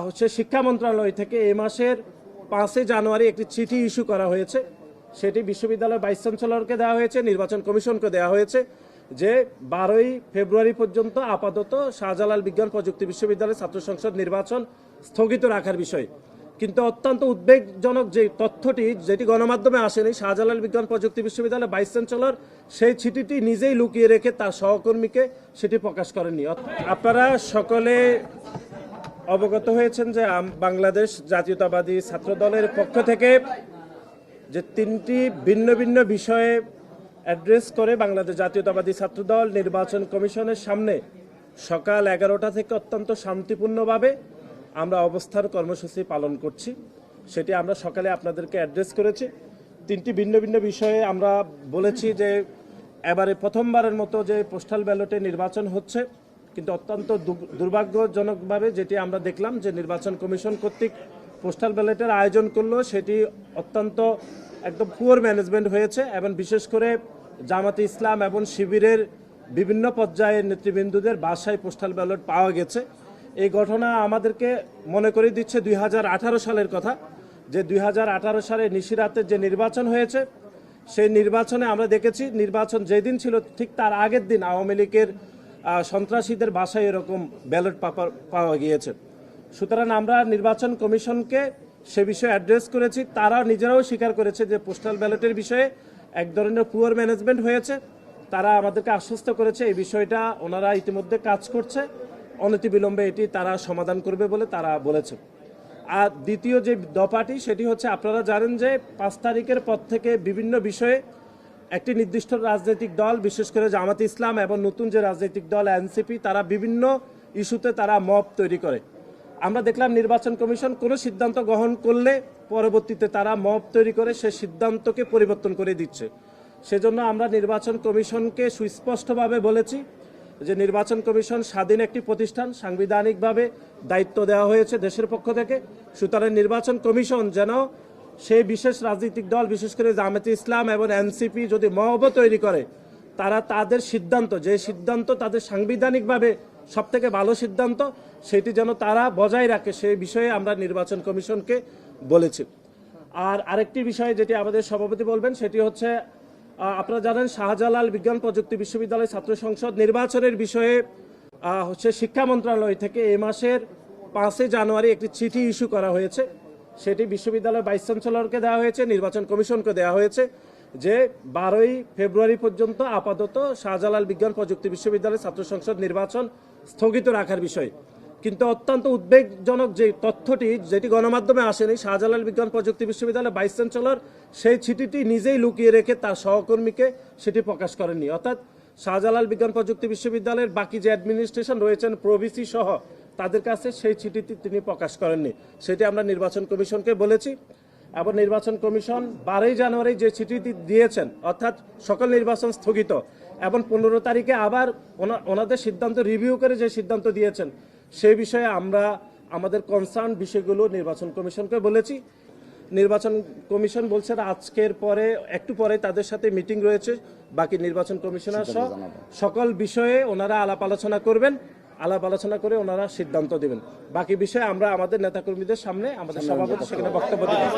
হচ্ছে শিক্ষা মন্ত্রণালয় থেকে এই মাসের 5 জানুয়ারি একটি চিঠি ইস্যু করা হয়েছে। সেটি বিশ্ববিদ্যালয়ের ভাইস চ্যান্সেলরকে দেওয়া হয়েছে, নির্বাচন কমিশনকে দেওয়া হয়েছে যে 12 ফেব্রুয়ারি পর্যন্ত আপাতত শাহজালাল বিজ্ঞান প্রযুক্তি বিশ্ববিদ্যালয়ের ছাত্র সংসদ নির্বাচন স্থগিত রাখার বিষয়। কিন্তু অত্যন্ত উদ্বেগজনক যে তথ্যটি, যেটি গণমাধ্যমে আসেনি, শাহজালাল বিজ্ঞান প্রযুক্তি বিশ্ববিদ্যালয়ের ভাইস চ্যান্সেলর সেই চিঠিটি নিজেই লুকিয়ে রেখে তার সহকর্মীকে সেটি প্রকাশ করেননি। আপনারা সকলে অবগত হয়েছেন যে বাংলাদেশ জাতীয়তাবাদী ছাত্র দলের পক্ষ থেকে যে 3টি ভিন্ন ভিন্ন বিষয়ে অ্যাড্রেস করে বাংলাদেশ জাতীয়তাবাদী ছাত্রদল নির্বাচন কমিশনের সামনে সকাল 11টা থেকে অত্যন্ত শান্তিপূর্ণভাবে আমরা অবস্থান কর্মসূচি পালন করছি। সেটি আমরা সকালে আপনাদেরকে অ্যাড্রেস করেছি। 3টি ভিন্ন ভিন্ন বিষয়ে আমরা বলেছি যে এবারে প্রথমবারের মতো যে পোস্টাল ব্যালটে নির্বাচন হচ্ছে, কিন্তু অত্যন্ত দুর্ভাগ্যজনকভাবে যেটি আমরা দেখলাম যে নির্বাচন কমিশন কর্তৃক পোস্টাল ব্যালটের আয়োজন করলো, সেটি অত্যন্ত একদম পুয়ার ম্যানেজমেন্ট হয়েছে এবং বিশেষ করে জামাতে ইসলাম এবং শিবিরের বিভিন্ন পর্যায়ের নেতৃবৃন্দদের বাসায় পোস্টাল ব্যালট পাওয়া গেছে। এই ঘটনা আমাদেরকে মনে করিয়ে দিচ্ছে 2018 সালের কথা, যে 2018 সালে নিশিরাতের যে নির্বাচন হয়েছে, সেই নির্বাচনে আমরা দেখেছি নির্বাচন যেদিন ছিল ঠিক তার আগের দিন আওয়ামী লীগের সন্ত্রাসীদের বাসায় এরকম ব্যালট পাওয়া গিয়েছে। সুতরাং আমরা নির্বাচন কমিশনকে সে বিষয়ে অ্যাড্রেস করেছি। তারা নিজেরাও স্বীকার করেছে যে পোস্টাল ব্যালটের বিষয়ে এক ধরনের পুয়ার ম্যানেজমেন্ট হয়েছে। তারা আমাদেরকে আশ্বস্ত করেছে এই বিষয়টা ওনারা ইতিমধ্যে কাজ করছে, অনতিবিলম্বে এটি তারা সমাধান করবে বলে তারা বলেছে। আর দ্বিতীয় যে দফাটি, সেটি হচ্ছে আপনারা জানেন যে 5 তারিখের পর থেকে বিভিন্ন বিষয়ে একটি নির্দিষ্ট রাজনৈতিক দল, বিশেষ করে জামাতে ইসলাম এবং নতুন যে রাজনৈতিক দল এনসিপি, তারা বিভিন্ন ইস্যুতে তারা মব তৈরি করে। আমরা দেখলাম নির্বাচন কমিশন কোনো সিদ্ধান্ত গ্রহণ করলে পরবর্তীতে তারা মব তৈরি করে সে সিদ্ধান্তকে পরিবর্তন করে দিচ্ছে। সেজন্য আমরা নির্বাচন কমিশনকে সুস্পষ্টভাবে বলেছি যে নির্বাচন কমিশন স্বাধীন একটি প্রতিষ্ঠান, সাংবিধানিকভাবে দায়িত্ব দেওয়া হয়েছে দেশের পক্ষ থেকে। সুতরাং নির্বাচন কমিশন যেন সেই বিশেষ রাজনৈতিক দল, বিশেষ করে জামাতে ইসলাম এবং এনসিপি যদি মব তৈরি করে, তারা তাদের সিদ্ধান্ত, যে সিদ্ধান্ত তাদের সাংবিধানিকভাবে সবথেকে ভালো সিদ্ধান্ত, সেটি যেন তারা বজায় রাখে, সেই বিষয়ে আমরা নির্বাচন কমিশনকে বলেছি। আর আরেকটি বিষয় যেটি আমাদের সভাপতি বলবেন, সেটি হচ্ছে আপনারা জানেন শাহজালাল বিজ্ঞান প্রযুক্তি বিশ্ববিদ্যালয় ছাত্র সংসদ নির্বাচনের বিষয়ে হচ্ছে শিক্ষা মন্ত্রণালয় থেকে এই মাসের 5 জানুয়ারি একটি চিঠি ইস্যু করা হয়েছে। সেটি বিশ্ববিদ্যালয়ের ভাইস চ্যান্সেলরকে দেওয়া হয়েছে, নির্বাচন কমিশনকে দেওয়া হয়েছে যে 12 ফেব্রুয়ারি পর্যন্ত আপাতত শাহজালাল বিজ্ঞান প্রযুক্তি বিশ্ববিদ্যালয়ের ছাত্র সংসদ নির্বাচন স্থগিত রাখার বিষয়। কিন্তু অত্যন্ত উদ্বেগজনক যে তথ্যটি, যেটি গণমাধ্যমে আসেনি, শাহজালাল বিজ্ঞান প্রযুক্তি বিশ্ববিদ্যালয়ের ভাইস চ্যান্সেলর সেই চিঠিটি নিজেই লুকিয়ে রেখে তার সহকর্মীকে সেটি প্রকাশ করেননি। অর্থাৎ শাহজালাল বিজ্ঞান প্রযুক্তি বিশ্ববিদ্যালয়ের বাকি যে অ্যাডমিনিস্ট্রেশন রয়েছেন, প্রভিসি সহ, তাদের কাছে সেই চিঠিটি তিনি প্রকাশ করেননি। সেটি আমরা নির্বাচন কমিশনকে বলেছি এবং নির্বাচন কমিশন 12 জানুয়ারি যে চিঠিটি দিয়েছেন, অর্থাৎ সকল নির্বাচন স্থগিত, এবং 15 তারিখে আবার ওনাদের সিদ্ধান্ত রিভিউ করে যে সিদ্ধান্ত দিয়েছেন, সেই বিষয়ে আমরা আমাদের কনসার্ন বিষয়গুলো নির্বাচন কমিশনকে বলেছি। নির্বাচন কমিশন বলছে আজকের পরে একটু পরে তাদের সাথে মিটিং রয়েছে, বাকি নির্বাচন কমিশনার সহ সকল বিষয়ে ওনারা আলাপ আলোচনা করবেন, আলাপ আলোচনা করে ওনারা সিদ্ধান্ত দেবেন। বাকি বিষয়ে আমরা আমাদের নেতাকর্মীদের সামনে আমাদের সভাপতি সেখানে বক্তব্য দেবেন।